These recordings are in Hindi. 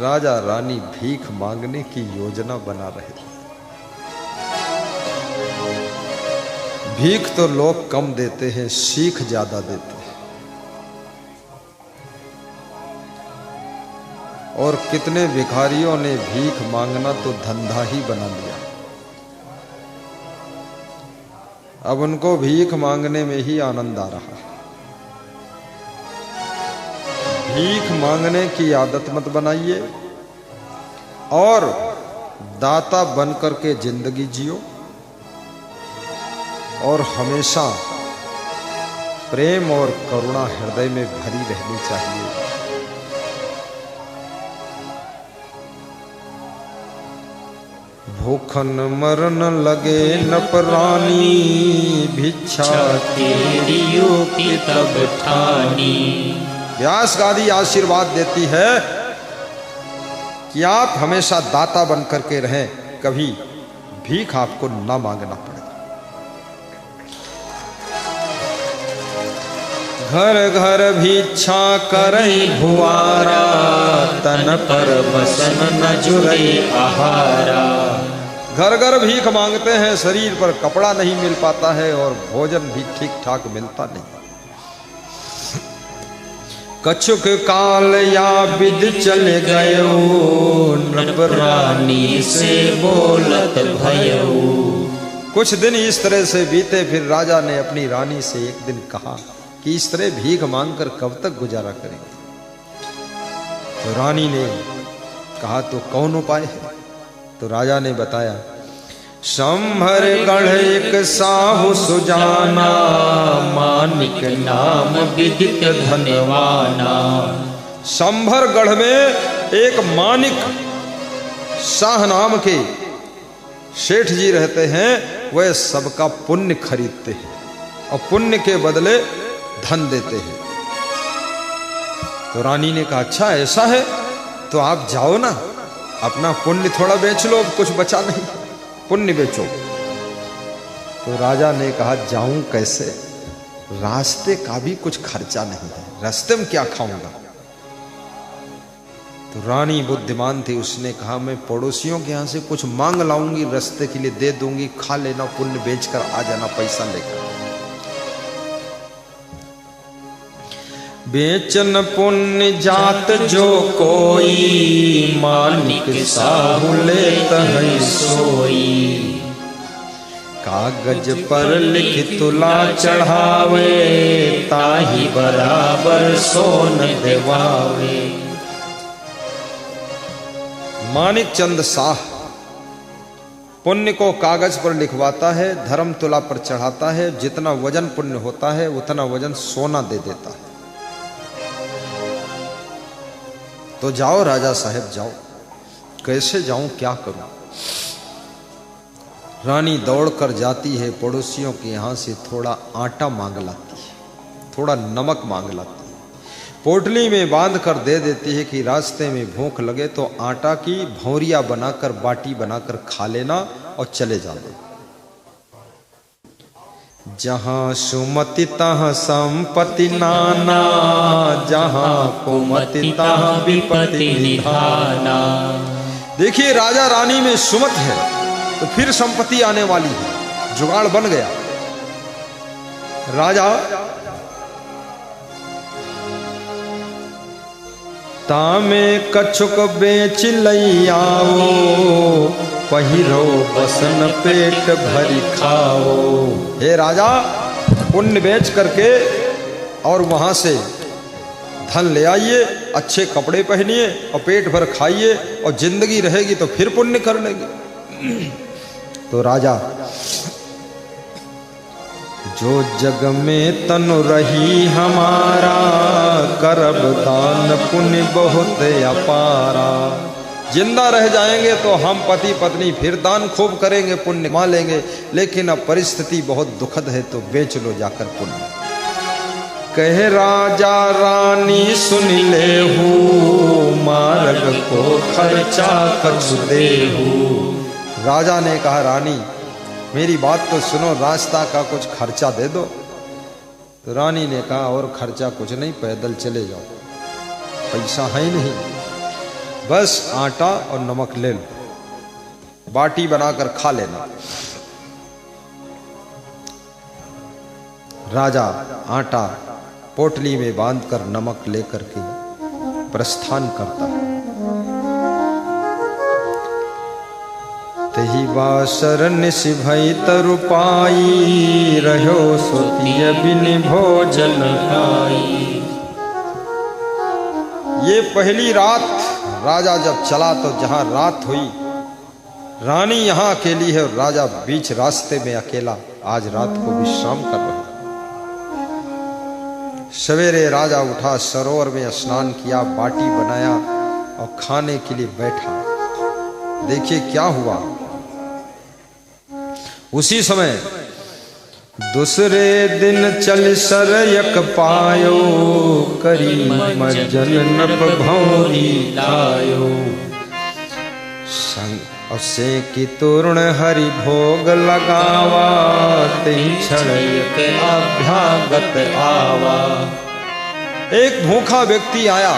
राजा रानी भीख मांगने की योजना बना रहे थे। भीख तो लोग कम देते हैं, सीख ज्यादा देते हैं। और कितने भिखारियों ने भीख मांगना तो धंधा ही बना लिया। अब उनको भीख मांगने में ही आनंद आ रहा है। भीख मांगने की आदत मत बनाइए और दाता बन करके जिंदगी जियो और हमेशा प्रेम और करुणा हृदय में भरी रहनी चाहिए। भूखन मरन लगे न प्राणी, भिक्षा तेरी की तब ठानी। व्यास गादी आशीर्वाद देती है कि आप हमेशा दाता बन करके रहें, कभी भीख आपको ना मांगना पड़े। घर घर भिक्षा करई भुआरा, तन पर बसन न जुरई आहारा। घर घर भीख मांगते हैं, शरीर पर कपड़ा नहीं मिल पाता है और भोजन भी ठीक ठाक मिलता नहीं। कछुक काल या विद चले गयो, न रानी से बोलत भयो। कुछ दिन इस तरह से बीते, फिर राजा ने अपनी रानी से एक दिन कहा कि इस तरह भीख मांगकर कब तक गुजारा करेंगे। तो रानी ने कहा तो कौन उपाय है? तो राजा ने बताया, संभर गढ़ एक साहु सुजाना, मानिक नाम विदित धनवाना। संभर गढ़ में एक मानिक शाह नाम के सेठ जी रहते हैं। वह सबका पुण्य खरीदते हैं और पुण्य के बदले धन देते हैं। तो रानी ने कहा, अच्छा ऐसा है तो आप जाओ ना, अपना पुण्य थोड़ा बेच लो, कुछ बचा नहीं, पुण्य बेचो। तो राजा ने कहा, जाऊं कैसे? रास्ते का भी कुछ खर्चा नहीं है, रास्ते में क्या खाऊंगा? तो रानी बुद्धिमान थी, उसने कहा, मैं पड़ोसियों के यहां से कुछ मांग लाऊंगी, रास्ते के लिए दे दूंगी, खा लेना, पुण्य बेचकर आ जाना पैसा लेकर। बेचन पुण्य जात जो कोई, मानिक साहु लेत है सोई। कागज पर लिख तुला चढ़ावे, ताही बराबर सोन देवावे। मानिक चंद शाह पुण्य को कागज पर लिखवाता है, धर्म तुला पर चढ़ाता है, जितना वजन पुण्य होता है उतना वजन सोना दे देता है। तो जाओ राजा साहब जाओ। कैसे जाऊं, क्या करूं? रानी दौड़कर जाती है, पड़ोसियों के यहां से थोड़ा आटा मांग लाती है, थोड़ा नमक मांग लाती है, पोटली में बांध कर दे देती है कि रास्ते में भूख लगे तो आटा की भौरिया बनाकर, बाटी बनाकर खा लेना और चले जाना। जहां सुमति तहाँ संपत्ति नाना, जहां कुमति तहाँ विपत्ति निधाना। देखिए राजा रानी में सुमत है तो फिर संपत्ति आने वाली है, जुगाड़ बन गया। राजा तामे कछुक बेच लई आओ, पहिरो बसन पेट भरी खाओ। हे राजा, पुण्य बेच करके और वहां से धन ले आइए, अच्छे कपड़े पहनिए और पेट भर खाइए, और जिंदगी रहेगी तो फिर पुण्य कर लेंगे। तो राजा, जो जग में तनु रही हमारा, करब दान पुण्य बहुत अपारा। जिंदा रह जाएंगे तो हम पति पत्नी फिर दान खूब करेंगे, पुण्य कमा लेंगे, लेकिन अब परिस्थिति बहुत दुखद है तो बेच लो जाकर पुण्य। कहे राजा रानी सुन ले हूँ, मार्ग को खर्चा कछु देहू। राजा ने कहा, रानी मेरी बात तो सुनो, रास्ता का कुछ खर्चा दे दो। तो रानी ने कहा, और खर्चा कुछ नहीं, पैदल चले जाओ, पैसा है नहीं। बस आटा और नमक ले लो, बाटी बनाकर खा लेना। राजा आटा पोटली में बांधकर नमक लेकर के प्रस्थान करता है। तही बासर निशिभई तरु पाई, रहो सोतिय बिन भोजन खाई। ये पहली रात राजा जब चला तो जहां रात हुई, रानी यहां अकेली है और राजा बीच रास्ते में अकेला आज रात को विश्राम कर रहा। सवेरे राजा उठा, सरोवर में स्नान किया, बाटी बनाया और खाने के लिए बैठा। देखिए क्या हुआ। उसी समय दूसरे दिन चल सरयक पायो, करी मज्जन नप भौरी लायो। संग से की तोरण हरि भोग लगावा, तेहि क्षण अभ्यागत आवा। एक भूखा व्यक्ति आया,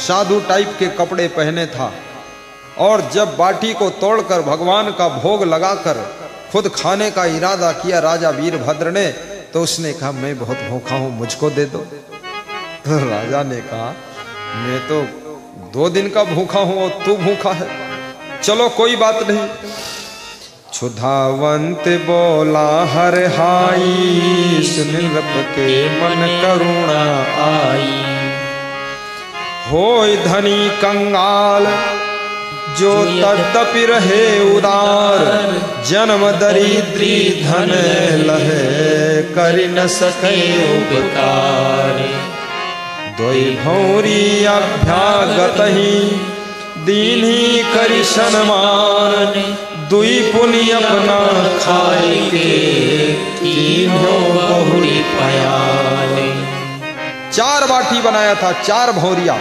साधु टाइप के कपड़े पहने था, और जब बाटी को तोड़कर भगवान का भोग लगाकर खुद खाने का इरादा किया राजा वीरभद्र ने, तो उसने कहा मैं बहुत भूखा हूं, मुझको दे दो। तो राजा ने कहा मैं तो 2 दिन का भूखा हूं और तू भूखा है, चलो कोई बात नहीं। क्षुधावंत बोला हर हाई, सुन रब के मन करुणा आई। होय धनी कंगाल जो तद्यपि रहे उदार, जन्म दरिद्री धन लहे, कर न सके उपकार। दोई भौरी अभ्यागत ही, दीन्ही करि सन्मान, दुई पुनि अपना खाए के, तीनों बहुरी पयान। 4 बाटी बनाया था, 4 भौरिया,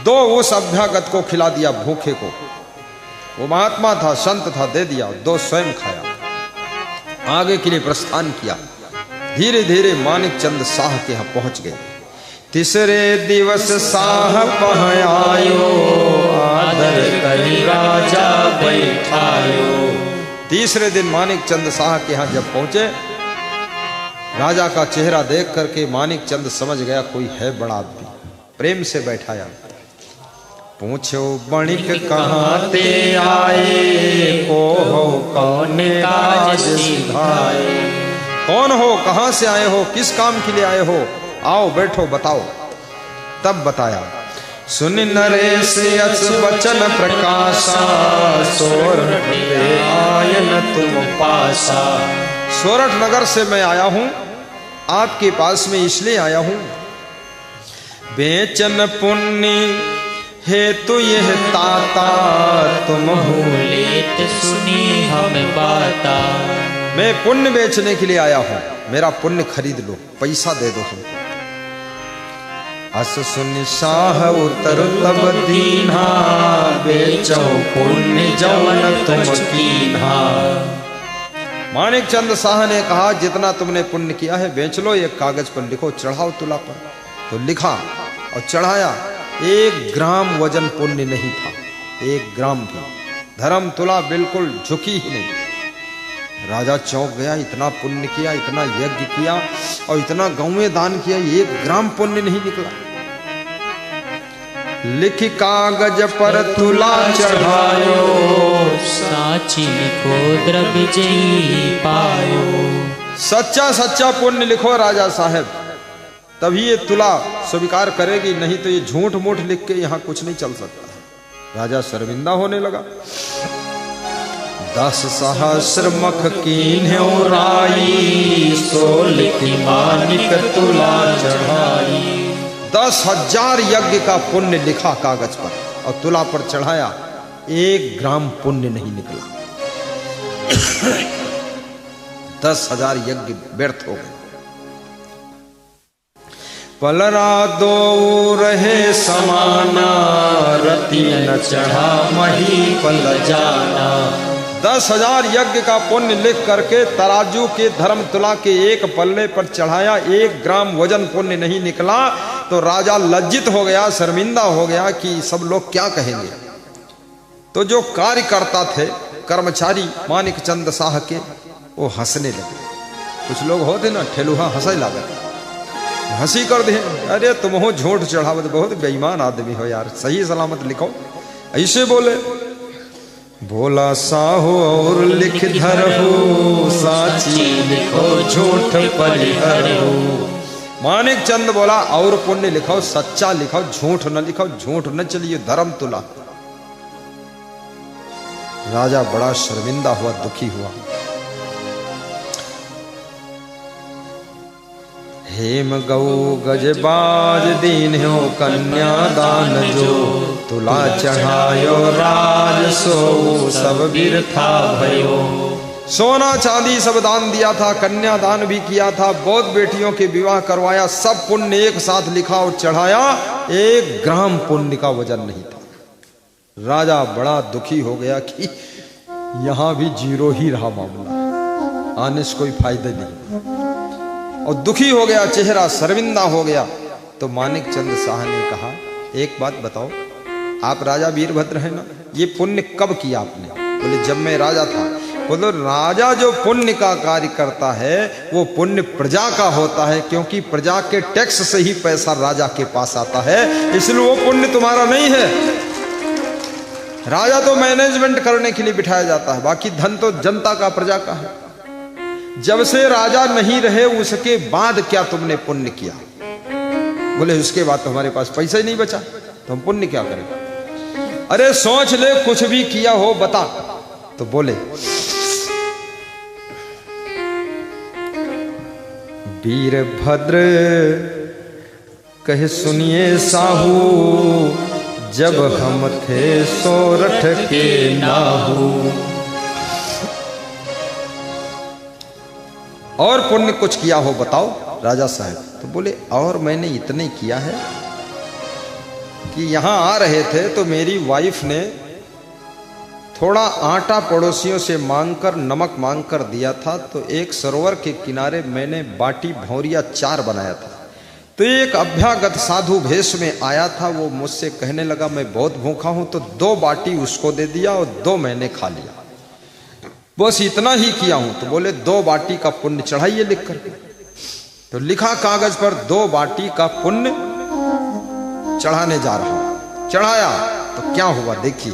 2 उस अभ्यागत को खिला दिया भूखे को। वो महात्मा था, संत था, दे दिया, 2 स्वयं खाया। आगे के लिए प्रस्थान किया। धीरे धीरे मानिक चंद शाह के यहाँ पहुंच गए। तीसरे दिवस साह पहायो, आदर करी राजा बैठायो। तीसरे दिन मानिक चंद शाह के यहाँ जब पहुंचे, राजा का चेहरा देख करके मानिक चंद समझ गया कोई है बड़ा आदमी। प्रेम से बैठाया। पूछो बणिक कहाँ ते आए, को हो कौन काज सिधाए। कौन हो, कहाँ से आए हो, किस काम के लिए आए हो, आओ बैठो बताओ। तब बताया। सुन नरेश अस वचन प्रकाशा, सोरठ आयन तुम पासा। सोरठ नगर से मैं आया हूं, आपके पास में इसलिए आया हूं, बेचन पुण्य हेतु यह ताता, तुम लेत सुनी हम बाता। मैं पुण्य बेचने के लिए आया हूं, मेरा पुण्य खरीद लो, पैसा दे दो हमको। अस सुन शाह उतर तब दीन्हा, बेचो पुण्य जवन तुम कीन्हा। मानिक चंद शाह ने कहा जितना तुमने पुण्य किया है बेच लो, एक कागज पर लिखो, चढ़ाओ तुला पर। तो लिखा और चढ़ाया। 1 ग्राम वजन पुण्य नहीं था, 1 ग्राम भी। धर्म तुला बिल्कुल झुकी ही नहीं। राजा चौंक गया, इतना पुण्य किया, इतना यज्ञ किया और इतना गांव में दान किया, 1 ग्राम पुण्य नहीं निकला। लिख कागज पर तुला चढ़ायो, साची लिखो द्रव्य जई पायो। सच्चा सच्चा पुण्य लिखो राजा साहब, तभी ये तुला स्वीकार करेगी, नहीं तो ये झूठ मूठ लिख के यहां कुछ नहीं चल सकता। राजा शर्मिंदा होने लगा। 10 सहस्र मख कीन्ह्यो राई, सो लिखि मानिक तुला चढ़ाई। 10,000 यज्ञ का पुण्य लिखा कागज पर और तुला पर चढ़ाया, 1 ग्राम पुण्य नहीं निकला। 10,000 यज्ञ व्यर्थ हो गए। पलरा दो रहे समाना, रति न चढ़ा मही पल जाना। 10,000 यज्ञ का पुण्य लिख करके तराजू के धर्म तुला के एक पल्ले पर चढ़ाया, 1 ग्राम वजन पुण्य नहीं निकला। तो राजा लज्जित हो गया, शर्मिंदा हो गया कि सब लोग क्या कहेंगे। तो जो कार्यकर्ता थे, कर्मचारी मानिक चंद शाह के, वो हंसने लगे। कुछ लोग होते ना ठेलुहा हंसे लागत, हंसी कर दे, अरे तुम हो झूठ चढ़ावत, बहुत बेईमान आदमी हो यार, सही सलामत लिखो। ऐसे बोले। बोला साहो और लिख धरहु, साची लिखो झूठ परिहरहु। मानिक चंद बोला और पुण्य लिखो, सच्चा लिखो, झूठ न लिखो, झूठ न चलिए धर्म तुला। राजा बड़ा शर्मिंदा हुआ, दुखी हुआ। हेम गौ गजबाज दीन हो कन्यादान जो, तुला चढ़ायो राज सो सब बिरथा भयो। सोना चांदी सब दान दिया था, कन्यादान भी किया था, बहुत बेटियों के विवाह करवाया, सब पुण्य एक साथ लिखा और चढ़ाया, 1 ग्राम पुण्य का वजन नहीं था। राजा बड़ा दुखी हो गया कि यहां भी 0 ही रहा मामला, आने से कोई फायदा नहीं, और दुखी हो गया, चेहरा शर्मिंदा हो गया। तो मानिक चंद शाह ने कहा, एक बात बताओ, आप राजा वीरभद्र हैं ना, ये पुण्य कब किया आपने? बोले जब मैं राजा था। बोलो राजा जो पुण्य का कार्य करता है वो पुण्य प्रजा का होता है, क्योंकि प्रजा के टैक्स से ही पैसा राजा के पास आता है, इसलिए वो पुण्य तुम्हारा नहीं है। राजा तो मैनेजमेंट करने के लिए बिठाया जाता है, बाकी धन तो जनता का, प्रजा का है। जब से राजा नहीं रहे उसके बाद क्या तुमने पुण्य किया? बोले उसके बाद तो हमारे पास पैसा ही नहीं बचा, तो हम पुण्य क्या करें? अरे सोच ले, कुछ भी किया हो बता। तो बोले वीरभद्र कहे सुनिए साहू, जब हम थे सोरठ के नाहू। और पुण्य कुछ किया हो बताओ राजा साहब। तो बोले और मैंने इतने किया है कि यहां आ रहे थे तो मेरी वाइफ ने थोड़ा आटा पड़ोसियों से मांगकर, नमक मांगकर दिया था, तो एक सरोवर के किनारे मैंने बाटी भौरिया 4 बनाया था। तो एक अभ्यागत साधु भेष में आया था, वो मुझसे कहने लगा मैं बहुत भूखा हूं, तो 2 बाटी उसको दे दिया और 2 मैंने खा लिया, बस इतना ही किया हूं। तो बोले 2 बाटी का पुण्य चढ़ाइए लिख कर। तो लिखा कागज पर 2 बाटी का पुण्य चढ़ाने जा रहा हूं। चढ़ाया तो क्या हुआ देखिए।